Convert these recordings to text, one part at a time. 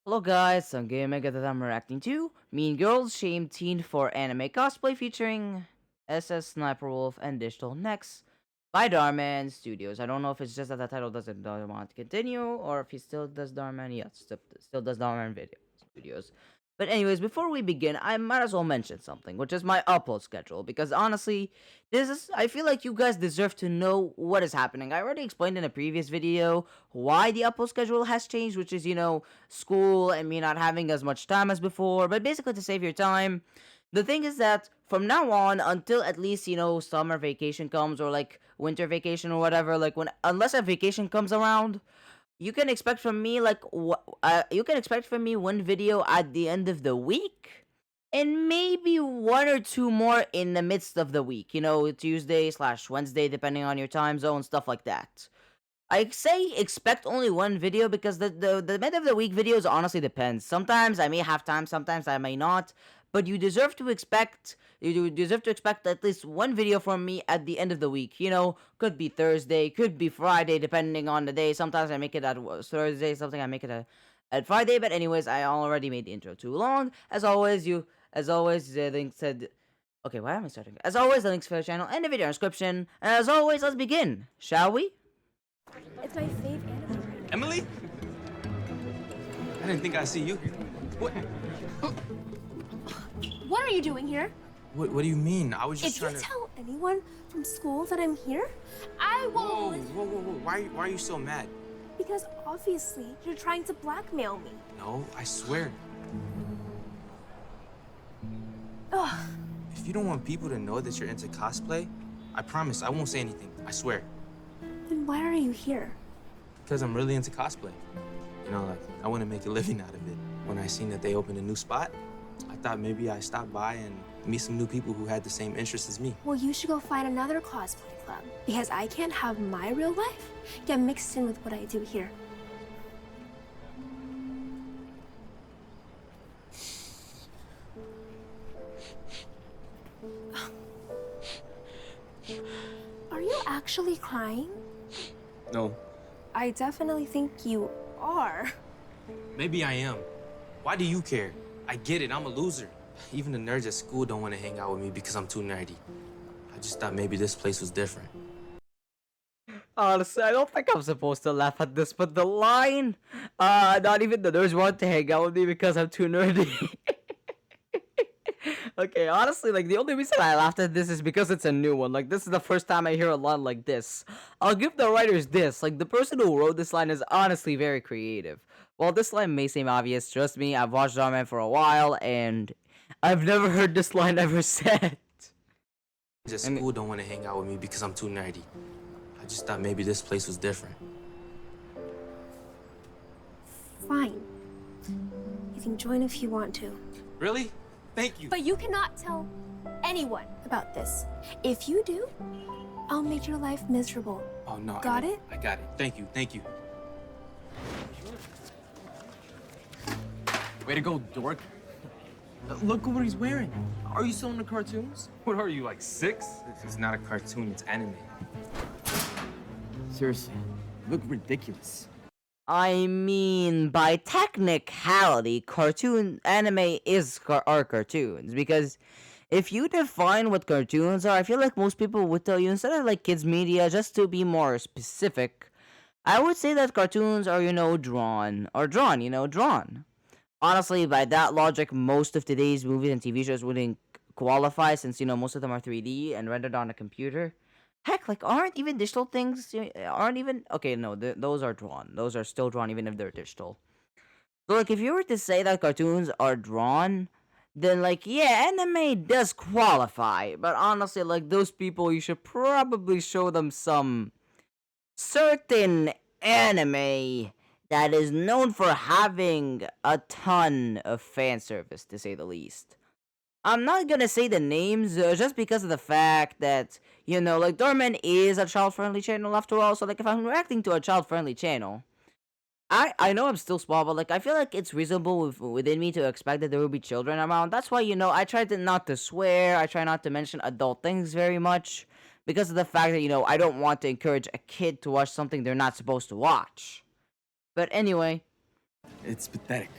Hello guys, I'm Gamega that I'm reacting to Mean Girls Shame Teen for Anime Cosplay featuring SS Sniper Wolf and Digital Next by Dhar Mann Studios. I don't know if it's just that the title doesn't want to continue or if he still does Dhar Mann. Yeah, still does Dhar Mann Video Studios. But anyways, before we begin, I might as well mention something, which is my upload schedule, because honestly, I feel like you guys deserve to know what is happening. I already explained in a previous video why the upload schedule has changed, which is, school and me not having as much time as before, but basically to save your time. The thing is that from now on until at least summer vacation comes, or like winter vacation or whatever, like when unless a vacation comes around, you can expect from me one video at the end of the week, and maybe one or two more in the midst of the week, Tuesday/Wednesday, depending on your time zone, stuff like that. I say expect only one video because the mid of the week videos honestly depends. Sometimes I may have time, sometimes I may not. But you deserve to expect at least one video from me at the end of the week. Could be Thursday, could be Friday, depending on the day. Sometimes I make it at Thursday, something I make it at Friday. But anyways, I already made the intro too long. As always, the link said. Okay, why am I starting? As always, the links for the channel and the video description. And as always, let's begin, shall we? It's my fave anime right now. Emily? I didn't think I'd see you. What? What are you doing here? What do you mean? I was just If trying you to... tell anyone from school that I'm here, I Whoa, won't. whoa, whoa, whoa. Why are you so mad? Because obviously you're trying to blackmail me. No, I swear. Ugh. If you don't want people to know that you're into cosplay, I promise I won't say anything. I swear. Then why are you here? Because I'm really into cosplay. I want to make a living out of it. When I seen that they opened a new spot, I thought maybe I'd stop by and meet some new people who had the same interests as me. Well, you should go find another cosplay club. Because I can't have my real life get mixed in with what I do here. Are you actually crying? No, I definitely think you are. maybe I am. Why do you care? I get it, I'm a loser. Even the nerds at school don't want to hang out with me because I'm too nerdy. I just thought maybe this place was different. Honestly, I don't think I'm supposed to laugh at this, but the line, not even the nerds want to hang out with me because I'm too nerdy. Okay, honestly, like, the only reason I laughed at this is because it's a new one. Like, this is the first time I hear a line like this. I'll give the writers this. Like, the person who wrote this line is honestly very creative. While this line may seem obvious, trust me, I've watched DharMann for a while, and I've never heard this line ever said. At school don't want to hang out with me because I'm too nerdy. I just thought maybe this place was different. Fine. You can join if you want to. Really? Thank you. But you cannot tell anyone about this. If you do, I'll make your life miserable. Oh, no. Got it? I got it. Thank you. Thank you. Way to go, dork. Look at what he's wearing. Are you still into cartoons? What are you, like 6? It's not a cartoon. It's anime. Seriously, you look ridiculous. I mean, by technicality, anime are cartoons, because if you define what cartoons are, I feel like most people would tell you, instead of like kids media, just to be more specific, I would say that cartoons are, drawn. Honestly, by that logic, most of today's movies and TV shows wouldn't qualify, since, most of them are 3D and rendered on a computer. Heck, like, aren't even digital things, okay, no, those are drawn. Those are still drawn even if they're digital. So, like, if you were to say that cartoons are drawn, then, like, yeah, anime does qualify. But honestly, like, those people, you should probably show them some certain anime that is known for having a ton of fan service, to say the least. I'm not gonna say the names, just because of the fact that, like, DharMann is a child-friendly channel after all, so, like, if I'm reacting to a child-friendly channel, I know I'm still small, but, like, I feel like it's reasonable within me to expect that there will be children around. That's why, I try not to swear, I try not to mention adult things very much, because of the fact that, I don't want to encourage a kid to watch something they're not supposed to watch. But anyway. It's pathetic.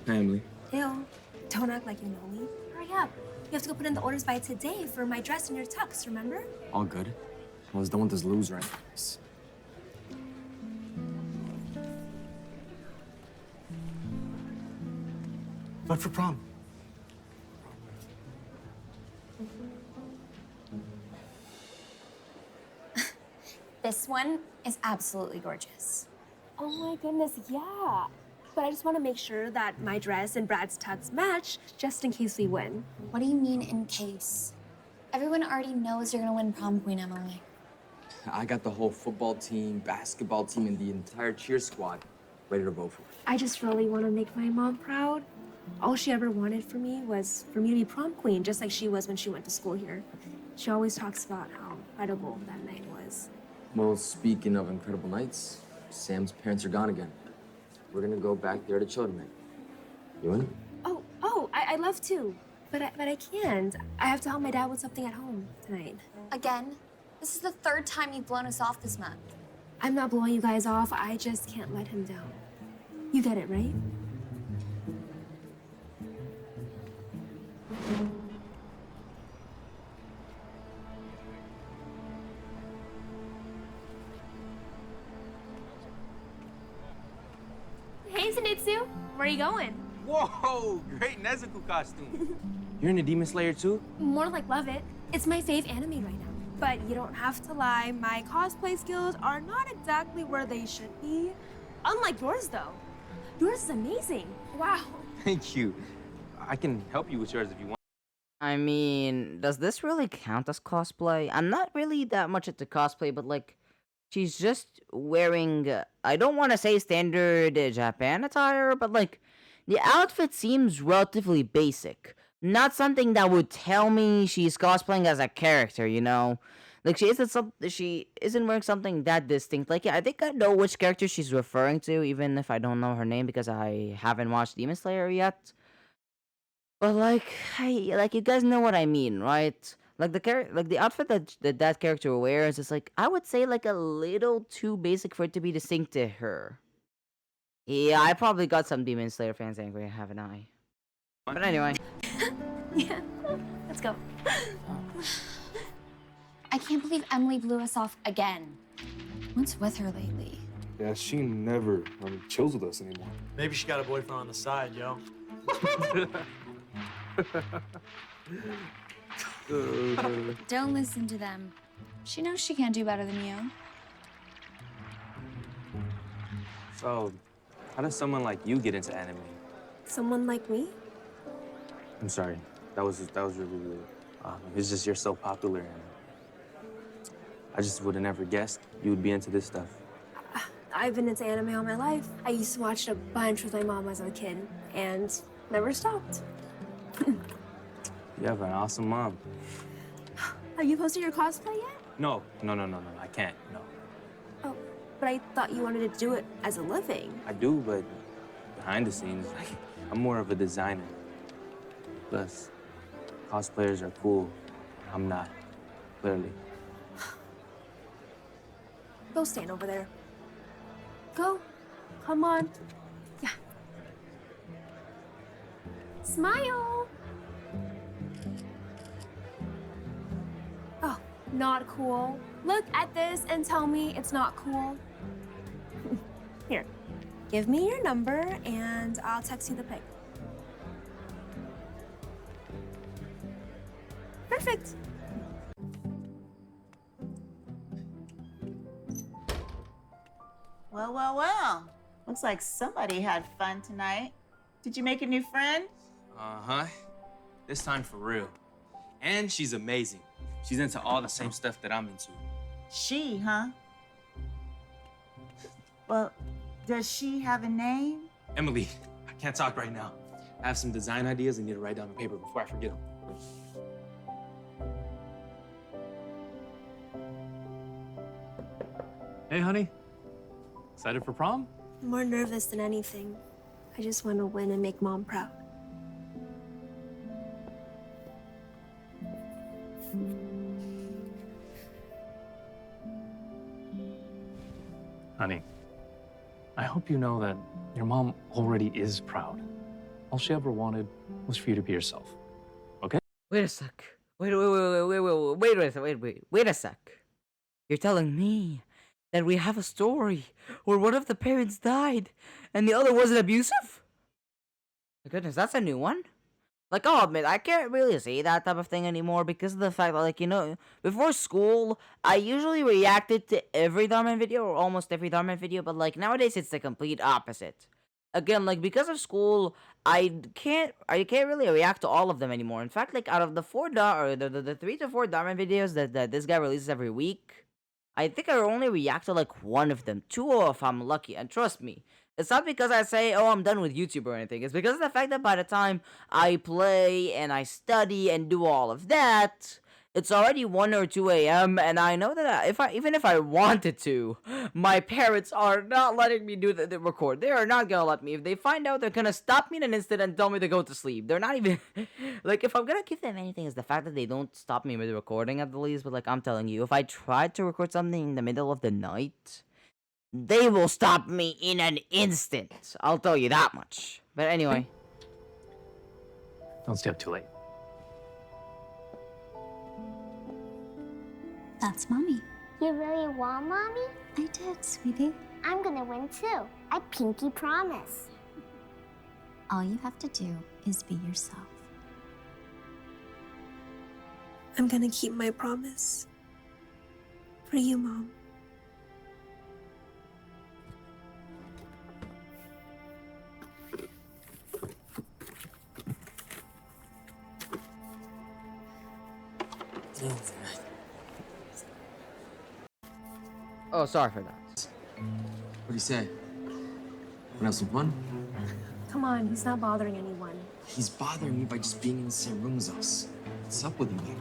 Hi, Emily. Ew. Don't act like you know me. Hurry up. You have to go put in the orders by today for my dress and your tux, remember? All good. I just don't want this loser anything. But for prom. This one is absolutely gorgeous. Oh my goodness, yeah. But I just want to make sure that my dress and Brad's tux match just in case we win. What do you mean in case? Everyone already knows you're gonna win prom queen, Emily. I got the whole football team, basketball team, and the entire cheer squad ready to vote for it. I just really want to make my mom proud. All she ever wanted for me was for me to be prom queen, just like she was when she went to school here. She always talks about how incredible that night was. Well, speaking of incredible nights, Sam's parents are gone again. We're gonna go back there to chill tonight. You in? I'd love to, but I can't. I have to help my dad with something at home tonight. Again, this is the third time you've blown us off this month. I'm not blowing you guys off. I just can't let him down. You get it, right? Hey, Zenitsu. Where are you going? Whoa, great Nezuko costume. You're in the Demon Slayer too? More like love it. It's my fave anime right now. But you don't have to lie. My cosplay skills are not exactly where they should be. Unlike yours, though. Yours is amazing. Wow. Thank you. I can help you with yours if you want. I mean, does this really count as cosplay? I'm not really that much into cosplay, but like, she's just wearing, I don't want to say standard Japan attire, but like, the outfit seems relatively basic. Not something that would tell me she's cosplaying as a character, you know? Like, she isn't wearing something that distinct. Like, yeah, I think I know which character she's referring to, even if I don't know her name because I haven't watched Demon Slayer yet. But like, you guys know what I mean, right? Like the outfit that character wears is like, I would say like a little too basic for it to be distinct to her. Yeah, I probably got some Demon Slayer fans angry, haven't I? But anyway. Yeah. Let's go. I can't believe Emily blew us off again. What's with her lately? Yeah, she never chills with us anymore. Maybe she got a boyfriend on the side, yo. Don't listen to them. She knows she can't do better than you. So, how does someone like you get into anime? Someone like me? I'm sorry. That was really rude. It's just you're so popular, and I just would have never guessed you would be into this stuff. I've been into anime all my life. I used to watch it a bunch with my mom as a kid, and never stopped. You have an awesome mom. Have you posted your cosplay yet? No, I can't, no. Oh, but I thought you wanted to do it as a living. I do, but behind the scenes, I'm more of a designer. Plus, cosplayers are cool. I'm not, clearly. Go stand over there. Go. Come on. Yeah. Smile. Oh, not cool. Look at this and tell me it's not cool. Here, give me your number and I'll text you the pic. Perfect. Well, well, well. Looks like somebody had fun tonight. Did you make a new friend? Uh-huh. This time for real. And she's amazing. She's into all the same stuff that I'm into. She, huh? Well, does she have a name? Emily, I can't talk right now. I have some design ideas I need to write down on paper before I forget them. Hey, honey. Excited for prom? I'm more nervous than anything. I just want to win and make Mom proud. Honey, I hope you know that your mom already is proud. All she ever wanted was for you to be yourself. Okay? Wait a sec. Wait a sec. You're telling me that we have a story where one of the parents died and the other wasn't abusive? My goodness, that's a new one. Like, I'll admit, I can't really say that type of thing anymore because of the fact that, like, before school, I usually reacted to every DharMann video or almost every DharMann video, but, like, nowadays it's the complete opposite. Again, like, because of school, I can't really react to all of them anymore. In fact, like, out of the the 3 to 4 DharMann videos that this guy releases every week, I think I only react to, like, one of them. 2 if I'm lucky, and trust me, it's not because I say, oh, I'm done with YouTube or anything. It's because of the fact that by the time I play and I study and do all of that, it's already 1 or 2 a.m. and I know that even if I wanted to, my parents are not letting me do the record. They are not gonna let me. If they find out, they're gonna stop me in an instant and tell me to go to sleep. They're not even like, if I'm gonna give them anything, is the fact that they don't stop me with the recording at the least. But like, I'm telling you, if I tried to record something in the middle of the night, they will stop me in an instant. I'll tell you that much. But anyway. Don't stay up too late. That's Mommy. You really want Mommy? I did, sweetie. I'm gonna win too. I pinky promise. All you have to do is be yourself. I'm gonna keep my promise. For you, Mom. Oh, sorry for that. What do you say? Wanna have some fun? Come on, he's not bothering anyone. He's bothering me by just being in the same room as us. What's up with him?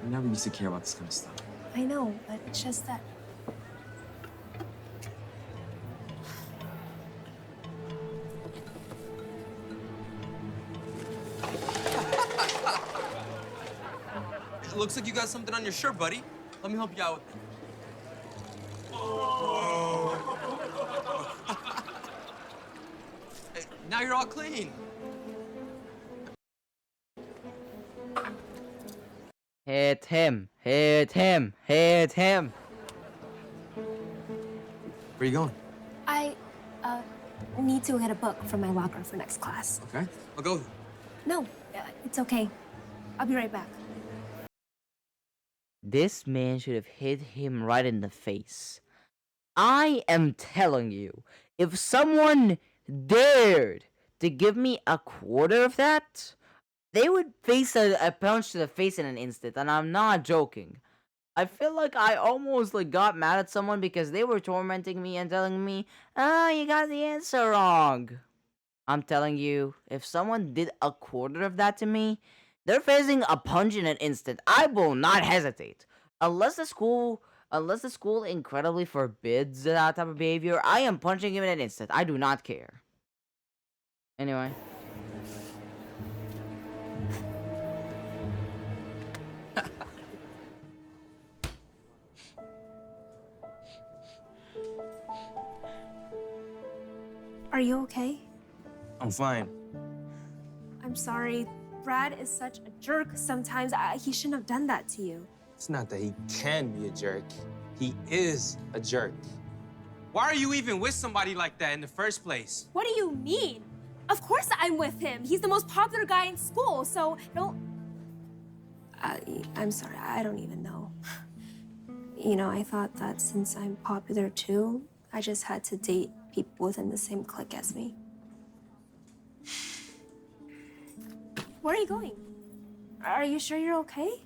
I never used to care about this kind of stuff. I know, but it's just that. It looks like you got something on your shirt, buddy. Let me help you out with it. Hey, now you're all clean. Hit him. Hit him. Hit him. Where are you going? I, need to get a book from my locker for next class. Okay. I'll go. No, it's okay. I'll be right back. This man should have hit him right in the face. I am telling you, if someone dared to give me a quarter of that, they would face a punch to the face in an instant, and I'm not joking. I feel like I almost like got mad at someone because they were tormenting me and telling me, oh, you got the answer wrong. I'm telling you, if someone did a quarter of that to me, they're facing a punch in an instant. I will not hesitate. Unless the school incredibly forbids that type of behavior, I am punching him in an instant. I do not care. Anyway. Are you okay? I'm fine. I'm sorry. Brad is such a jerk sometimes. He shouldn't have done that to you. It's not that he can be a jerk. He is a jerk. Why are you even with somebody like that in the first place? What do you mean? Of course I'm with him. He's the most popular guy in school, so don't... I'm sorry, I don't even know. You know, I thought that since I'm popular too, I just had to date people within the same clique as me. Where are you going? Are you sure you're okay?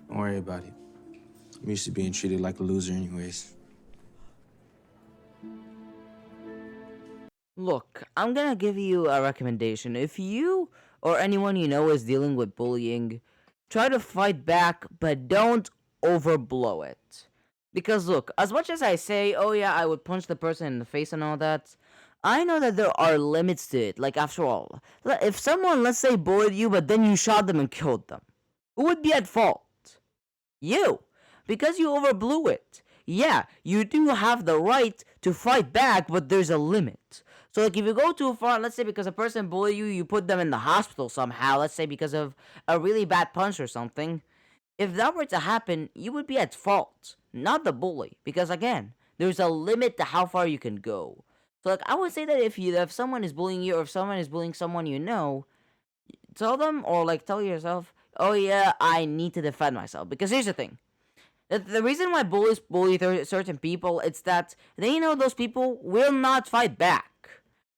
Don't worry about it. I'm used to being treated like a loser anyways. Look, I'm gonna give you a recommendation. If you or anyone you know is dealing with bullying, try to fight back, but don't overblow it. Because look, as much as I say, oh yeah, I would punch the person in the face and all that, I know that there are limits to it. Like, after all, if someone, let's say, bullied you, but then you shot them and killed them, who would be at fault? You. Because you overblew it. yeah, you do have the right to fight back, but there's a limit. So like if you go too far, let's say because a person bullied you, you put them in the hospital somehow, let's say because of a really bad punch or something. If that were to happen, you would be at fault, not the bully, because again, there's a limit to how far you can go. So like I would say that if someone is bullying you or if someone is bullying someone you know, tell them or like tell yourself, "Oh yeah, I need to defend myself." Because here's the thing. The reason why bullies bully certain people, it's that they know those people will not fight back.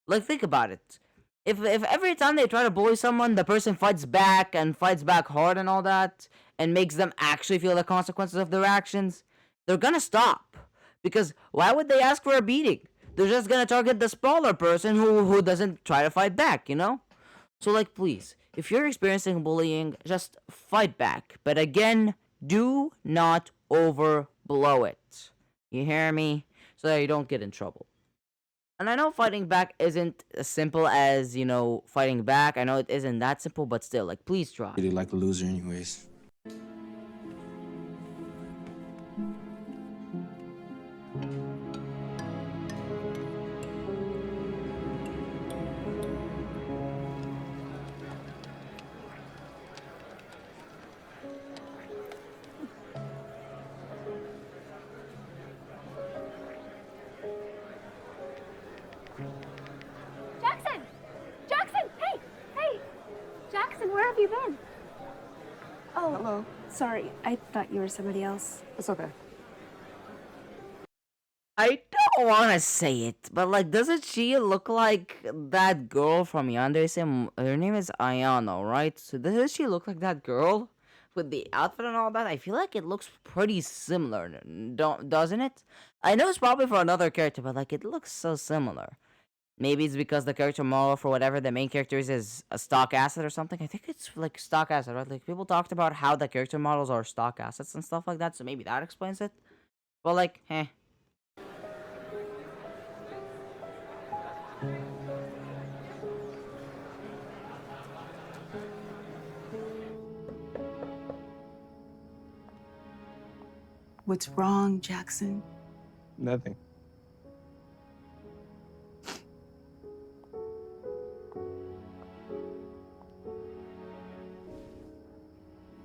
Like think about it. If every time they try to bully someone, the person fights back and fights back hard and all that, and makes them actually feel the consequences of their actions, they're gonna stop. Because why would they ask for a beating? They're just gonna target the smaller person who doesn't try to fight back, you know? So like please, if you're experiencing bullying, just fight back. But again, do not overblow it. You hear me? So that you don't get in trouble. And I know fighting back isn't as simple as, fighting back. I know it isn't that simple, but still, like, please try. Really like a loser anyways. Jackson! Jackson! Hey! Hey! Jackson, where have you been? Oh, hello. Sorry, I thought you were somebody else. It's okay. I don't want to say it, but, like, doesn't she look like that girl from Yandere? Her name is Ayano, right? So doesn't she look like that girl? With the outfit and all that? I feel like it looks pretty similar, doesn't it? I know it's probably for another character, but, like, it looks so similar. Maybe it's because the character model for whatever the main character is a stock asset or something. I think it's like stock asset, right? Like people talked about how the character models are stock assets and stuff like that, so maybe that explains it. But like, What's wrong, Jackson? Nothing.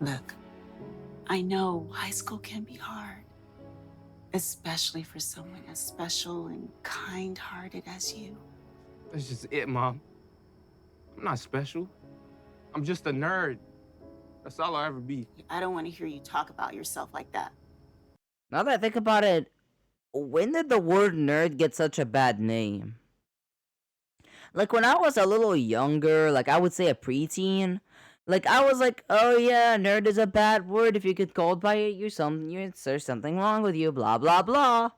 Look, I know high school can be hard, especially for someone as special and kind-hearted as you. That's just it, Mom. I'm not special. I'm just a nerd. That's all I'll ever be. I don't want to hear you talk about yourself like that. now that I think about it, when did the word nerd get such a bad name? Like when I was a little younger, like I would say a preteen, like I was like, oh yeah, nerd is a bad word. If you get called by it, there's something wrong with you, blah blah blah.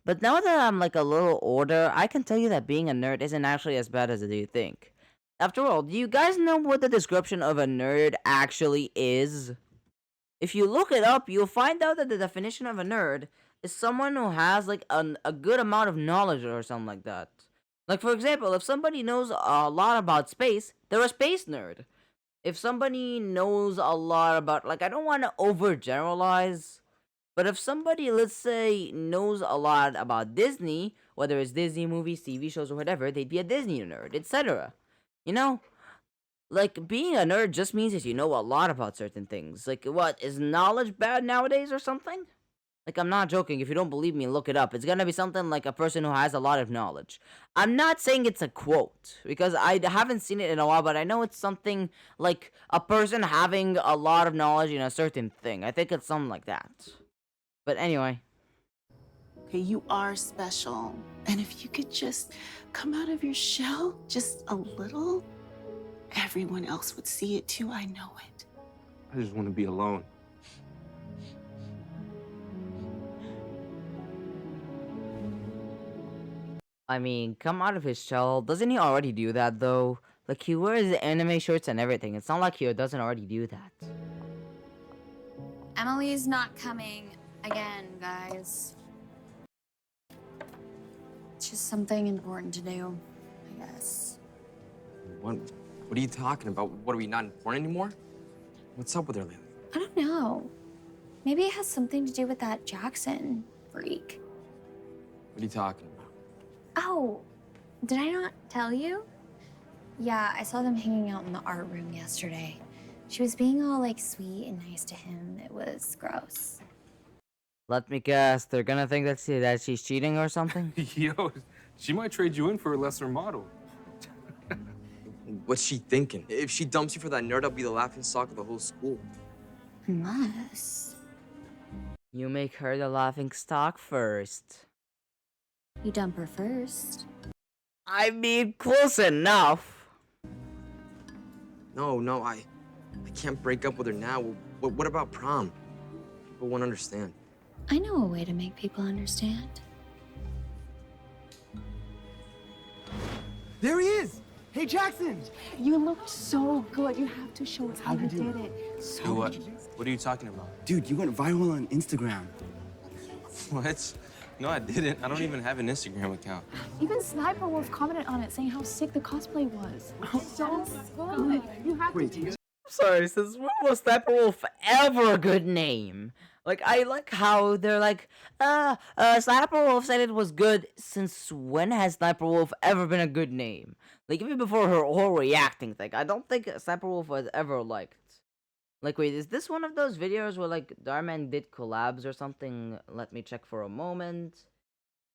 But now that I'm like a little older, I can tell you that being a nerd isn't actually as bad as you think. After all, do you guys know what the description of a nerd actually is? If you look it up, you'll find out that the definition of a nerd is someone who has like a good amount of knowledge or something like that. Like for example, if somebody knows a lot about space, they're a space nerd. If somebody knows a lot about, like, I don't want to overgeneralize, but if somebody, let's say, knows a lot about Disney, whether it's Disney movies, TV shows, or whatever, they'd be a Disney nerd, etc. You know? Like, being a nerd just means that you know a lot about certain things. Like, what, is knowledge bad nowadays or something? Like, I'm not joking. If you don't believe me, look it up. It's gonna be something like a person who has a lot of knowledge. I'm not saying it's a quote, because I haven't seen it in a while, but I know it's something like a person having a lot of knowledge in a certain thing. I think it's something like that. But anyway. Okay, you are special. And if you could just come out of your shell just a little, everyone else would see it too. I know it. I just want to be alone. I mean, come out of his shell. Doesn't he already do that, though? Like, he wears anime shirts and everything. It's not like he doesn't already do that. Emily's not coming again, guys. It's just something important to do, I guess. What are you talking about? What, are we not important anymore? What's up with her lately? I don't know. Maybe it has something to do with that Jackson. freak. What are you talking about? Oh, did I not tell you? Yeah, I saw them hanging out in the art room yesterday. She was being all like sweet and nice to him. It was gross. Let me guess, they're gonna think that she's cheating or something? Yo, she might trade you in for a lesser model. What's she thinking? If she dumps you for that nerd, I'll be the laughing stock of the whole school. Unless You make her the laughing stock first. you dump her first. I mean, close enough. No, I can't break up with her now. What about prom? People won't understand. I know a way to make people understand. There he is! Hey, Jackson! You looked so good. You have to show us how you did it. Do what? What are you talking about? Dude, you went viral on Instagram. What? No, I didn't. I don't even have an Instagram account. Even Sniper Wolf commented on it, saying how sick the cosplay was. So good. You have to. Sorry, since when was Sniper Wolf ever a good name? Like, I like how they're like, Sniper Wolf said it was good. Since when has Sniper Wolf ever been a good name? Like, even before her whole reacting thing, I don't think Sniper Wolf was ever liked. Like, wait, is this one of those videos where, like, DharMann did collabs or something? Let me check for a moment.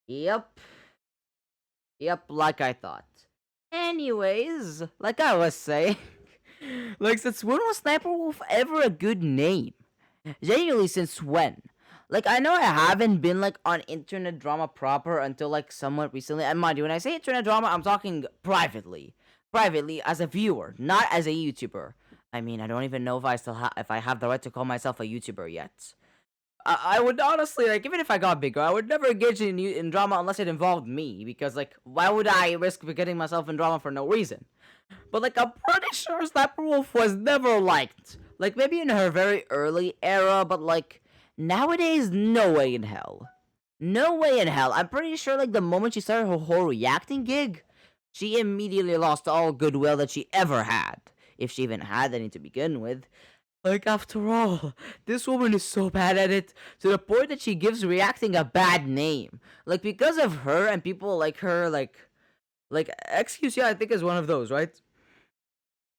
Yep. Yep, like I thought. Anyways, like I was saying, like, since when was Sniper Wolf ever a good name? Genuinely, since when? Like, I know I haven't been, like, on internet drama proper until, like, somewhat recently. And mind you, when I say internet drama, I'm talking privately. Privately, as a viewer, not as a YouTuber. I mean, I don't even know if I have the right to call myself a YouTuber yet. I would honestly, like, even if I got bigger, I would never engage in drama unless it involved me. Because, like, why would I risk getting myself in drama for no reason? But, like, I'm pretty sure Sniper Wolf was never liked. Like, maybe in her very early era, but, like, nowadays, no way in hell. No way in hell. I'm pretty sure, like, the moment she started her whole reacting gig, she immediately lost all goodwill that she ever had. If she even had any to begin with. Like, after all, this woman is so bad at it, to the point that she gives reacting a bad name. Like, because of her and people like her, like, XQC, I think is one of those, right?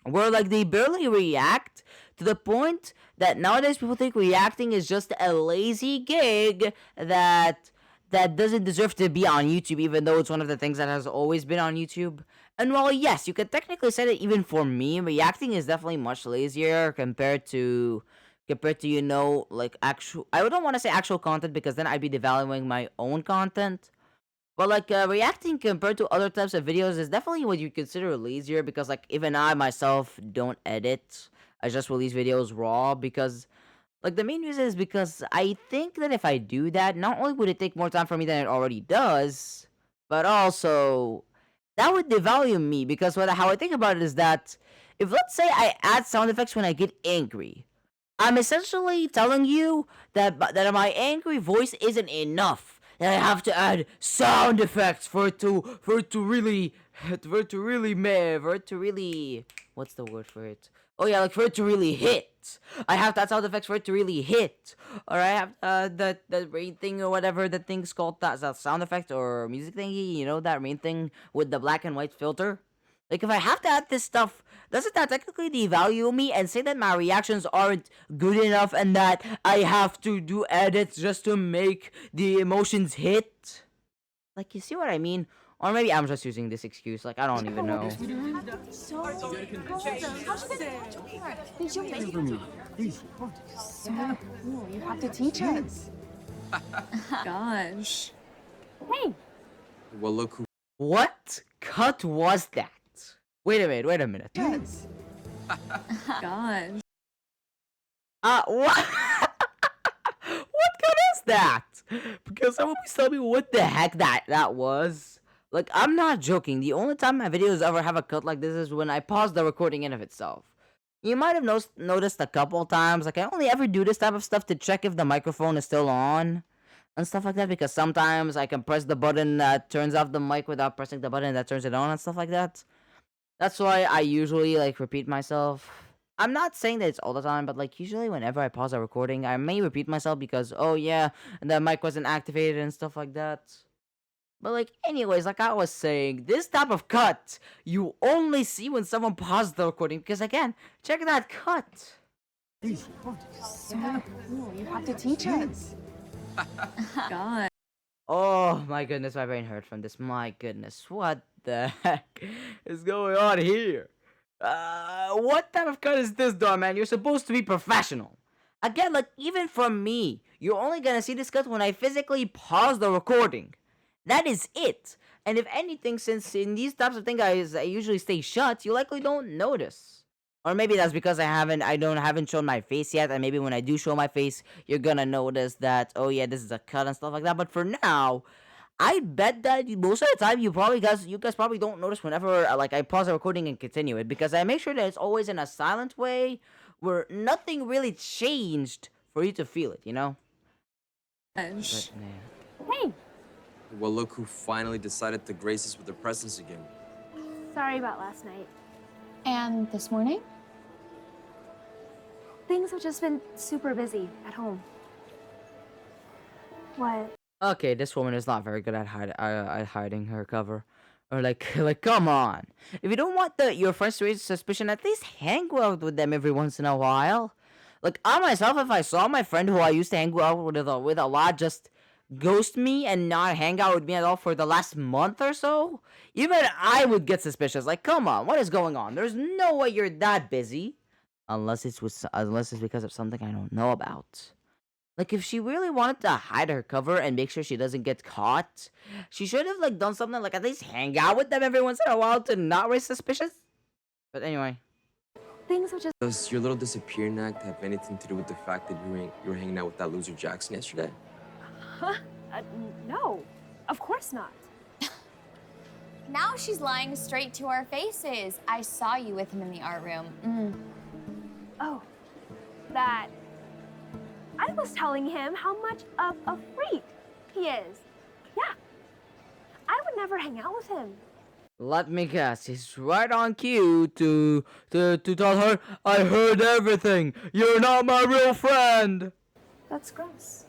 Where, like, they barely react, to the point that nowadays people think reacting is just a lazy gig that doesn't deserve to be on YouTube, even though it's one of the things that has always been on YouTube. And while, yes, you could technically say that even for me, reacting is definitely much lazier compared to, you know, like, actual, I don't want to say actual content because then I'd be devaluing my own content. But, like, reacting compared to other types of videos is definitely what you consider lazier because, like, even I myself don't edit. I just release videos raw because, like, the main reason is because I think that if I do that, not only would it take more time for me than it already does, but also that would devalue me because how I think about it is that if, let's say, I add sound effects when I get angry, I'm essentially telling you that my angry voice isn't enough. That I have to add sound effects for it to really, what's the word for it? Oh yeah, like for it to really hit. I have to add sound effects for it to really hit. Or I have that rain thing or whatever the thing's called, that sound effect or music thingy, you know, that rain thing with the black and white filter. Like, if I have to add this stuff, doesn't that technically devalue me and say that my reactions aren't good enough and that I have to do edits just to make the emotions hit? Like, you see what I mean? Or maybe I'm just using this excuse, like, I don't even know. So good. Did you make For me, please. so cool? You have to teach us. Gosh. Hey. Well, look who. What cut was that? Wait a minute. Yes. Gosh. What? What cut is that? Because someone please tell me what the heck that was. Like, I'm not joking. The only time my videos ever have a cut like this is when I pause the recording in of itself. You might have noticed a couple times, like, I only ever do this type of stuff to check if the microphone is still on and stuff like that, because sometimes I can press the button that turns off the mic without pressing the button that turns it on and stuff like that. That's why I usually, like, repeat myself. I'm not saying that it's all the time, but like usually whenever I pause a recording, I may repeat myself because oh yeah, the mic wasn't activated and stuff like that. But like anyways, like I was saying, this type of cut you only see when someone pauses the recording because again, check that cut. So cool. You have to teach us. God. Oh my goodness, my brain hurt from this. My goodness, what the heck is going on here? What type of cut is this, man? You're supposed to be professional. Again, like even from me, you're only gonna see this cut when I physically pause the recording. That is it. And if anything, since in these types of things I usually stay shut, you likely don't notice. Or maybe that's because I haven't shown my face yet, and maybe when I do show my face, you're gonna notice that oh yeah, this is a cut and stuff like that. But for now, I bet that most of the time you guys probably don't notice whenever like I pause the recording and continue it because I make sure that it's always in a silent way where nothing really changed for you to feel it, you know? But, Hey, Well, look who finally decided to grace us with their presence again. sorry about last night. And this morning? Things have just been super busy at home. What? okay, this woman is not very good at hiding her cover. Or like, come on. If you don't want your friends to raise suspicion, at least hang out with them every once in a while. Like I myself, if I saw my friend who I used to hang out with a lot just ghost me and not hang out with me at all for the last month or so, even I would get suspicious. Like, come on, what is going on? There's no way you're that busy, unless it's because of something I don't know about. Like, if she really wanted to hide her cover and make sure she doesn't get caught, she should have like done something like at least hang out with them every once in a while to not raise suspicion. But anyway, Things have just. Does your little disappearing act have anything to do with the fact that you were hanging out with that loser Jackson yesterday? Huh? No, of course not. Now she's lying straight to our faces. I saw you with him in the art room. Oh, that. I was telling him how much of a freak he is. Yeah, I would never hang out with him. let me guess, he's right on cue to tell her, I heard everything. You're not my real friend. That's gross.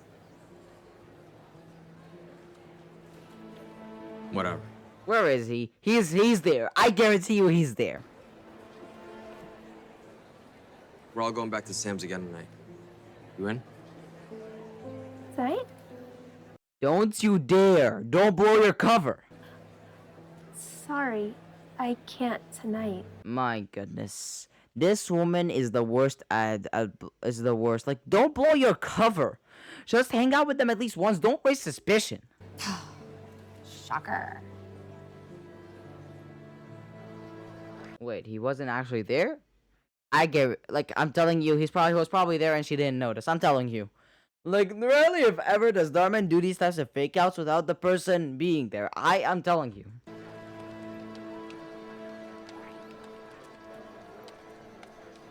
Whatever. Where is he? He's there. I guarantee you he's there. We're all going back to Sam's again tonight. You in? Tonight? Don't you dare. Don't blow your cover. Sorry, I can't tonight. My goodness. This woman is the worst is the worst. Like, don't blow your cover. Just hang out with them at least once. Don't raise suspicion. Shocker. Wait, he wasn't actually there? I get it. Like, I'm telling you, he was probably there and she didn't notice. I'm telling you. Like, rarely if ever does DharMann do these types of fake outs without the person being there. I'm telling you.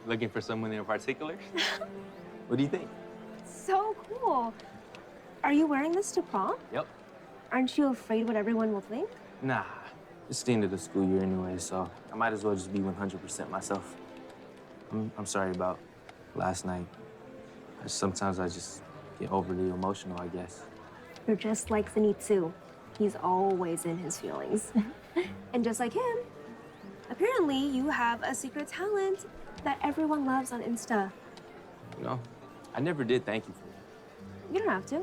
Looking for someone in particular? What do you think? So cool. Are you wearing this to prom? Yep. Aren't you afraid what everyone will think? Nah, it's the end of the school year anyway, so I might as well just be 100% myself. I'm sorry about last night. Sometimes I just get overly emotional, I guess. You're just like Zenitsu. He's always in his feelings. And just like him, apparently you have a secret talent that everyone loves on Insta. You know, I never did thank you for it. You don't have to.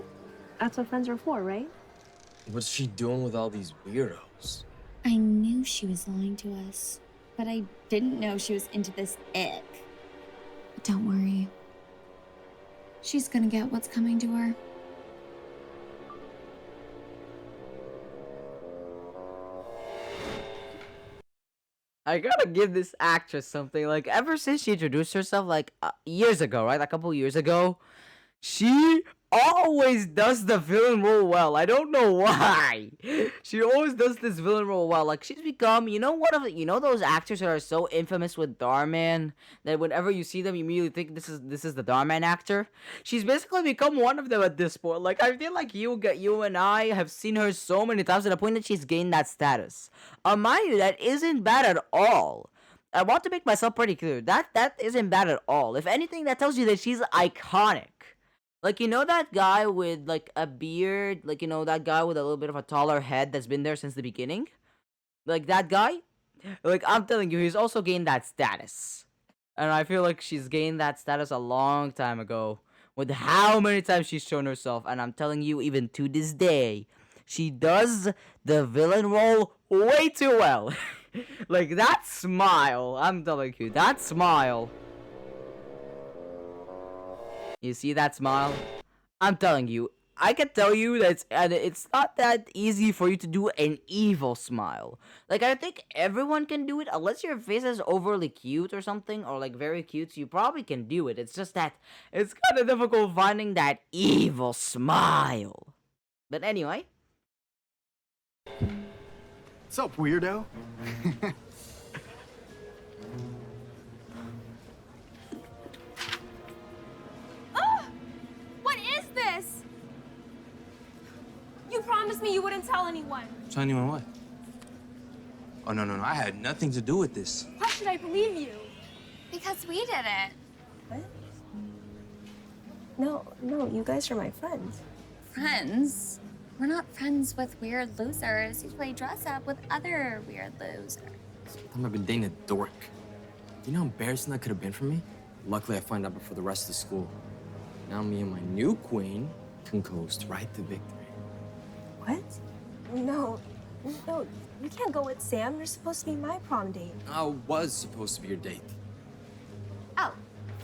That's what friends are for, right? What's she doing with all these weirdos? I knew she was lying to us, but I didn't know she was into this ick. But don't worry. She's gonna get what's coming to her. I gotta give this actress something. Like, ever since she introduced herself, like, years ago, right? A couple years ago, she always does the villain role well. I don't know why. She always does this villain role well. Like, she's become, those actors that are so infamous with DharMann that whenever you see them, you immediately think this is the DharMann actor. She's basically become one of them at this point. Like, I feel like you and I have seen her so many times to the point that she's gained that status. Mind you, that isn't bad at all. I want to make myself pretty clear. That isn't bad at all. If anything, that tells you that she's iconic. Like, you know that guy with, like, a beard? Like, you know, that guy with a little bit of a taller head that's been there since the beginning? Like, that guy? Like, I'm telling you, he's also gained that status. And I feel like she's gained that status a long time ago. With how many times she's shown herself. And I'm telling you, even to this day, she does the villain role way too well. Like, that smile. I'm telling you, that smile. You see that smile? I'm telling you, I can tell you that it's not that easy for you to do an evil smile. Like, I think everyone can do it, unless your face is overly cute or something, or like very cute, so you probably can do it. It's just that it's kind of difficult finding that evil smile. But anyway. What's up, weirdo? What is this? You promised me you wouldn't tell anyone. Tell anyone what? Oh, no, I had nothing to do with this. Why should I believe you? Because we did it. What? No, you guys are my friends. Friends? We're not friends with weird losers who play dress up with other weird losers. I've been dating a dork. You know how embarrassing that could have been for me? Luckily, I find out before the rest of the school. Now me and my new queen can coast right to victory. What? No, you can't go with Sam. You're supposed to be my prom date. I was supposed to be your date. Oh,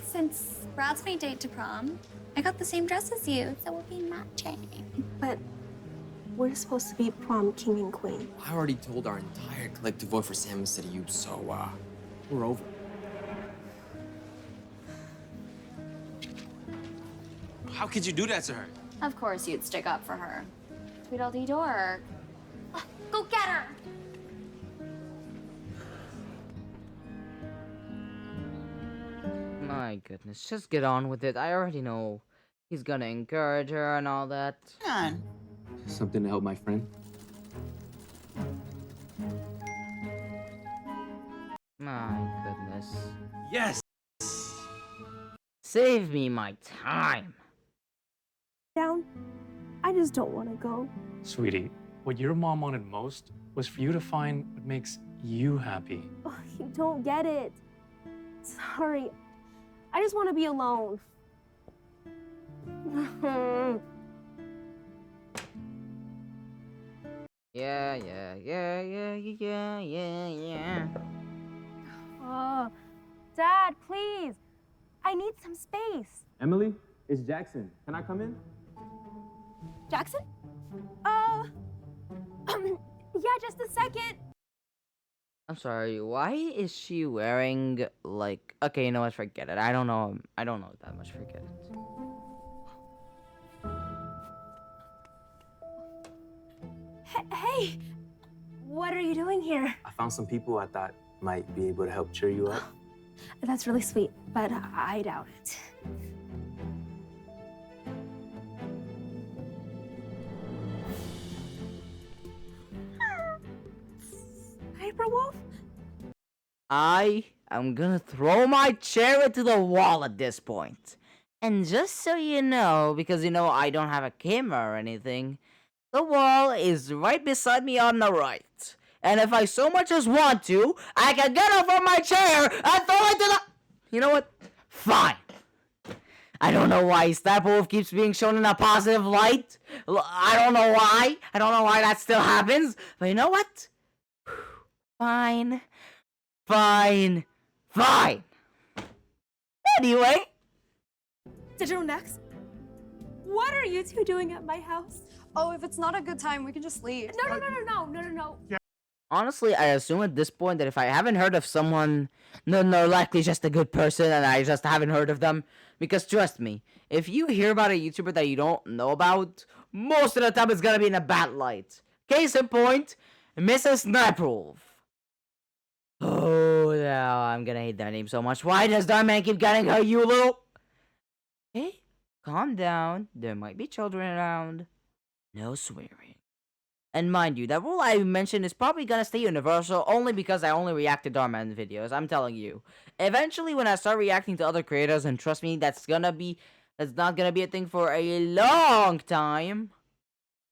since Brad's my date to prom, I got the same dress as you, so we'll be matching. But we're supposed to be prom king and queen. I already told our entire clique to vote for Sam instead of you, so, we're over. How could you do that to her? Of course you'd stick up for her. Tweedledee dork. Go get her! My goodness, just get on with it. I already know he's gonna encourage her and all that. On. Something to help my friend? My goodness. Yes! Save me my time. Down. I just don't want to go. Sweetie, what your mom wanted most was for you to find what makes you happy. Oh, you don't get it. Sorry. I just want to be alone. Yeah. Oh, Dad, please. I need some space. Emily, it's Jackson. Can I come in? Jackson? Yeah, just a second. I'm sorry, why is she wearing, like... Okay, you know what, forget it. I don't know that much, forget it. Hey, what are you doing here? I found some people I thought might be able to help cheer you up. That's really sweet, but I doubt it. Hyperwolf? I am gonna throw my chair into the wall at this point. And just so you know, because you know I don't have a camera or anything, the wall is right beside me on the right. And if I so much as want to, I can get up from my chair and throw it to the... You know what? Fine. I don't know why Steppenwolf keeps being shown in a positive light. I don't know why. I don't know why that still happens. But you know what? Fine. Anyway. Digital Next? What are you two doing at my house? Oh, if it's not a good time, we can just leave. No. Honestly, I assume at this point that if I haven't heard of someone, they're likely just a good person and I just haven't heard of them. Because trust me, if you hear about a YouTuber that you don't know about, most of the time it's gonna be in a bad light. Case in point, Mrs. Sniperwolf. Oh, now I'm gonna hate that name so much. Why does DharMann keep getting her, you little... Hey, calm down. There might be children around. No swearing. And mind you, that rule I mentioned is probably gonna stay universal only because I only react to Dhar Mann videos. I'm telling you. Eventually, when I start reacting to other creators, and trust me, that's not gonna be a thing for a long time.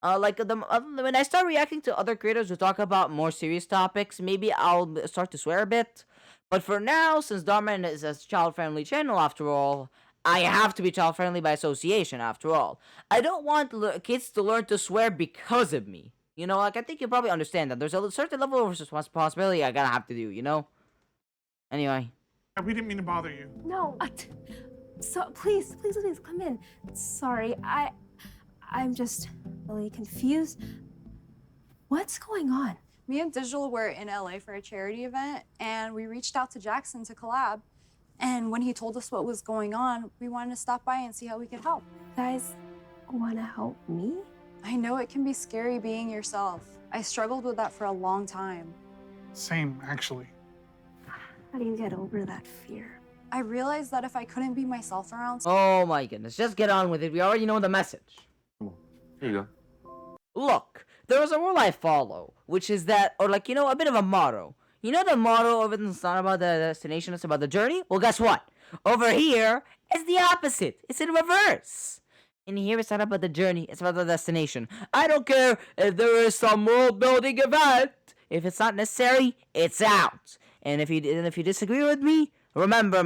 When I start reacting to other creators who talk about more serious topics, maybe I'll start to swear a bit. But for now, since DharMann is a child-friendly channel after all, I have to be child-friendly by association after all. I don't want kids to learn to swear because of me. You know, like, I think you probably understand that. There's a certain level of responsibility I gotta have to do, you know? Anyway. We didn't mean to bother you. No, so please come in. Sorry, I'm just really confused. What's going on? Me and Digital were in LA for a charity event, and we reached out to Jackson to collab. And when he told us what was going on, we wanted to stop by and see how we could help. You guys wanna help me? I know it can be scary being yourself. I struggled with that for a long time. Same, actually. How do you get over that fear? I realized that if I couldn't be myself around... Oh my goodness, just get on with it. We already know the message. Here you go. Look, there is a rule I follow, which is that, or like, you know, a bit of a motto. You know the motto of it's not about the destination, it's about the journey? Well, guess what? Over here, it's the opposite. It's in reverse. In here, it's not about the journey, it's about the destination. I don't care if there is some world-building event. If it's not necessary, it's out. And if you disagree with me, remember,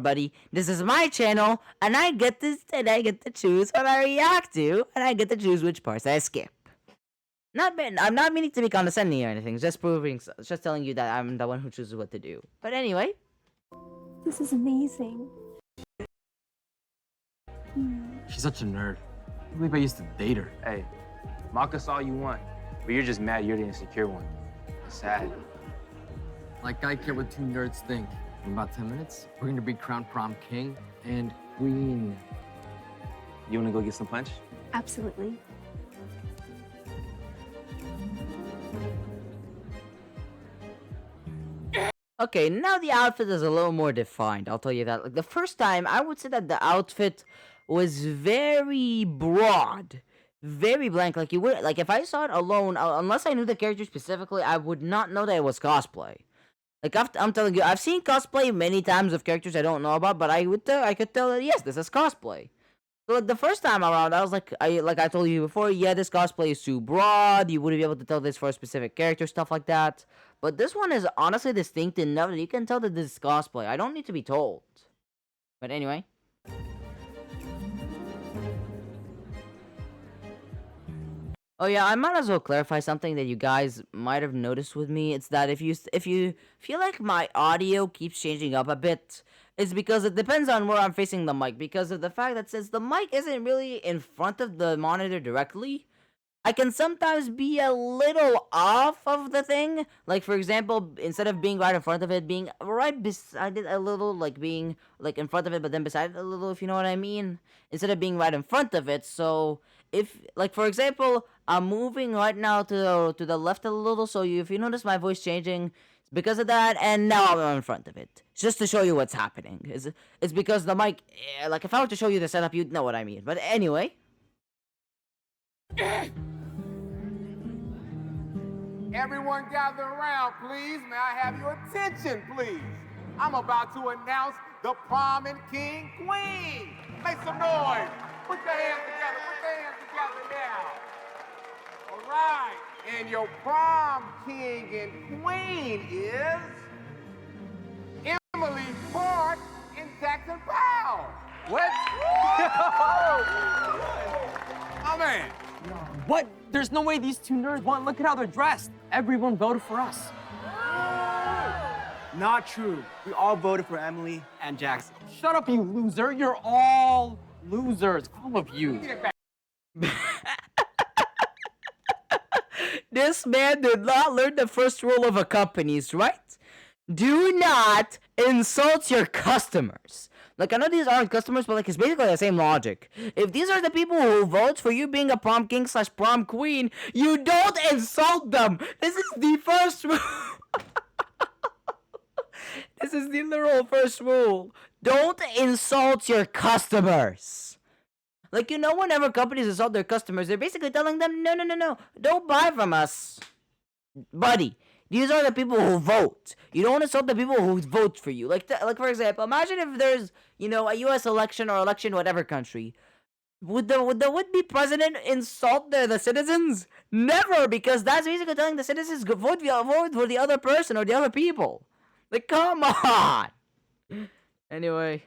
buddy, this is my channel, and I get to choose what I react to, and I get to choose which parts I skip. I'm not meaning to be condescending or anything. Just telling you that I'm the one who chooses what to do. But anyway, this is amazing. She's such a nerd. I believe I used to date her. Hey, mock us all you want, but you're just mad you're the insecure one. It's sad. Like I care what two nerds think. In about 10 minutes, we're gonna be crowned prom king and queen. You wanna go get some punch? Absolutely. okay, now the outfit is a little more defined. I'll tell you that. Like the first time, I would say that the outfit was very broad, very blank. Like you would, like if I saw it alone, unless I knew the character specifically, I would not know that it was cosplay. Like I'm telling you, I've seen cosplay many times of characters I don't know about, but I could tell that yes, this is cosplay. So like the first time around, I was like I told you before, yeah, this cosplay is too broad. You wouldn't be able to tell this for a specific character, stuff like that. But this one is honestly distinct enough that you can tell that this is cosplay. I don't need to be told. But anyway. Oh yeah, I might as well clarify something that you guys might have noticed with me. It's that if you feel like my audio keeps changing up a bit, it's because it depends on where I'm facing the mic. Because of the fact that since the mic isn't really in front of the monitor directly, I can sometimes be a little off of the thing. Like for example, instead of being right in front of it, being right beside it a little, like being like in front of it but then beside it a little, if you know what I mean. Instead of being right in front of it. So if, like for example, I'm moving right now to the left a little, so if you notice my voice changing, it's because of that, and now I'm in front of it. Just to show you what's happening. It's because the mic, like if I were to show you the setup, you'd know what I mean. But anyway. Everyone gather around, please. May I have your attention, please? I'm about to announce the prom and king queen. Make some noise. Put your hands together. Put your hands together now. All right. And your prom king and queen is Emily Park and Jackson Powell. What? Oh, man. What? There's no way these two nerds won. Look at how they're dressed. Everyone voted for us. Not true. We all voted for Emily and Jackson. Shut up, you loser. You're all losers. All of you. This man did not learn the first rule of a company's, right? Do not insult your customers. Like, I know these aren't customers, but like it's basically the same logic. If these are the people who vote for you being a prom king / prom queen, you don't insult them. This is the first rule. This is the literal first rule. Don't insult your customers. Like, whenever companies insult their customers, they're basically telling them, no, no, no, no, don't buy from us, buddy. These are the people who vote. You don't insult the people who vote for you. Like for example, imagine if there's, a U.S. election or election whatever country. Would the would-be president insult the citizens? Never, because that's basically telling the citizens to vote for the other person or the other people. Like, come on. Anyway.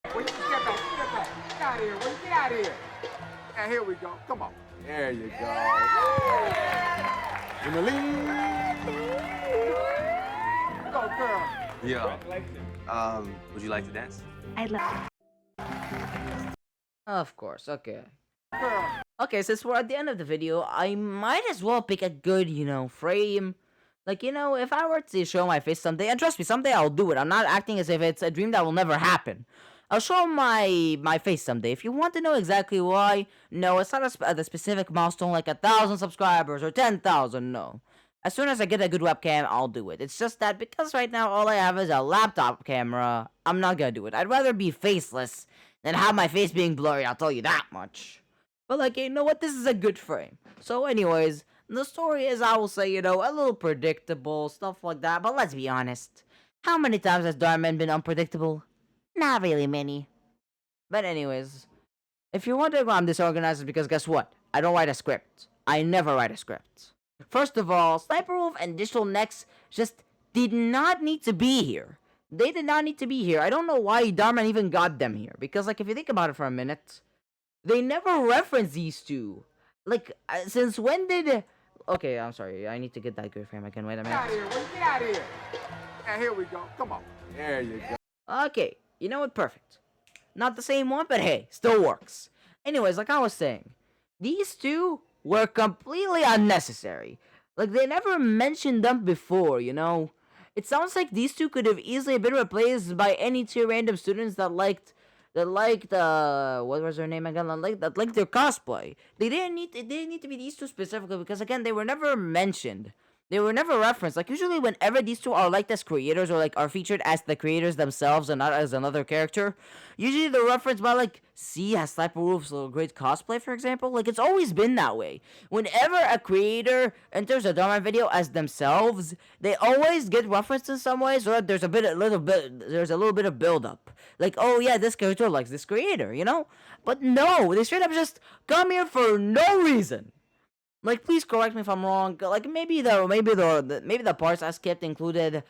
Well, you get back. Get out of here. Well, get out of here. Now, here we go. Come on. There you go. Emily. Go, girl. Yo, would you like to dance? I'd love Of course, okay. Okay, since we're at the end of the video, I might as well pick a good, frame. Like, if I were to show my face someday, and trust me, someday I'll do it. I'm not acting as if it's a dream that will never happen. I'll show my face someday. If you want to know exactly why, no, it's not a specific milestone like 1,000 subscribers or 10,000, no. As soon as I get a good webcam, I'll do it. It's just that because right now all I have is a laptop camera, I'm not gonna do it. I'd rather be faceless than have my face being blurry, I'll tell you that much. But like, you know what, this is a good frame. So anyways, the story is, I will say, a little predictable, stuff like that. But let's be honest, how many times has Dhar Mann been unpredictable? Not really many. But anyways, if you're wondering why I'm disorganized, it's because guess what? I don't write a script. I never write a script. First of all, Sniper Wolf and Digital Next just did not need to be here. They did not need to be here. I don't know why Dhar Mann even got them here. Because, like, if you think about it for a minute, they never reference these two. Like, since when did... Okay, I'm sorry. I need to get that good frame again. Wait a minute. Get out of here. Well, get out of here. Now, here we go. Come on. There you go. Okay, you know what? Perfect. Not the same one, but hey, still works. Anyways, like I was saying, these two were completely unnecessary. Like, they never mentioned them before, It sounds like these two could have easily been replaced by any two random students that liked what was their name again? That liked their cosplay. They didn't need to be these two specifically because again they were never mentioned. They were never referenced. Like usually whenever these two are liked as creators or like are featured as the creators themselves and not as another character, usually they're referenced by like, see, has Sniper Wolf's a great cosplay, for example? Like it's always been that way. Whenever a creator enters a Dhar Mann video as themselves, they always get referenced in some way, so that there's a little bit of build up. Like, oh yeah, this character likes this creator, But no, they straight up just come here for no reason. Like, please correct me if I'm wrong. Like, maybe the parts I skipped include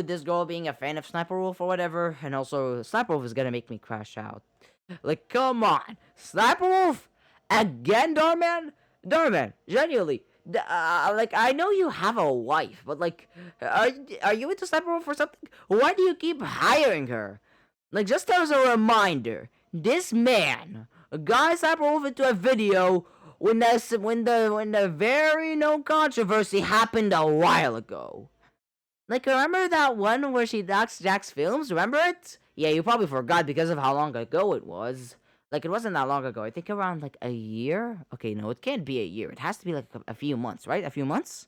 this girl being a fan of Sniper Wolf or whatever, and also Sniper Wolf is gonna make me crash out. Like, come on, Sniper Wolf again, Dhar Mann? Dhar Mann, genuinely. Like, I know you have a wife, but like, are you into Sniper Wolf or something? Why do you keep hiring her? Like, just as a reminder, this man got Sniper Wolf into a video when the very known controversy happened a while ago. Like, remember that one where she doxed Jack's films? Remember it? Yeah, you probably forgot because of how long ago it was. Like, it wasn't that long ago. I think around, like, a year? Okay, no, it can't be a year. It has to be, like, a few months, right? A few months?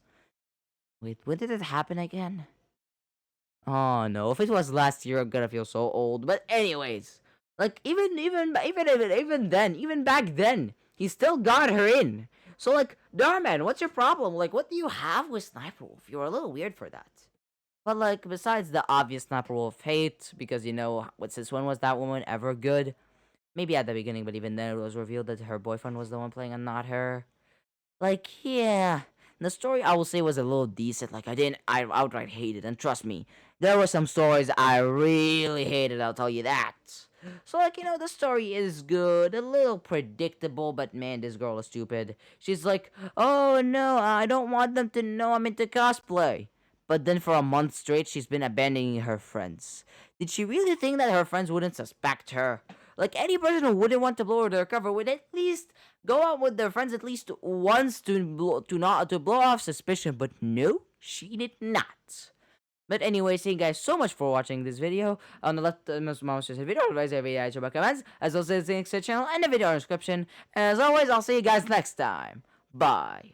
Wait, when did it happen again? Oh, no. If it was last year, I'm gonna feel so old. But anyways, like, even back then, he still got her in. So, like, Dhar Mann, what's your problem? Like, what do you have with Sniper Wolf? You're a little weird for that. But, like, besides the obvious Sniper Wolf hate, because, since when was that woman ever good? Maybe at the beginning, but even then it was revealed that her boyfriend was the one playing and not her. Like, yeah. The story, I will say, was a little decent. Like, I outright hated, and trust me, there were some stories I really hated, I'll tell you that. So, like, the story is good, a little predictable, but man, this girl is stupid. She's like, oh no, I don't want them to know I'm into cosplay. But then for a month straight, she's been abandoning her friends. Did she really think that her friends wouldn't suspect her? Like, any person who wouldn't want to blow their cover would at least go out with their friends at least once to blow off suspicion, but no, she did not. But anyway, thank you guys so much for watching this video. On the left, mouse says video, advise every I should comments, as well as the links to the channel and the video description. And as always, I'll see you guys next time. Bye.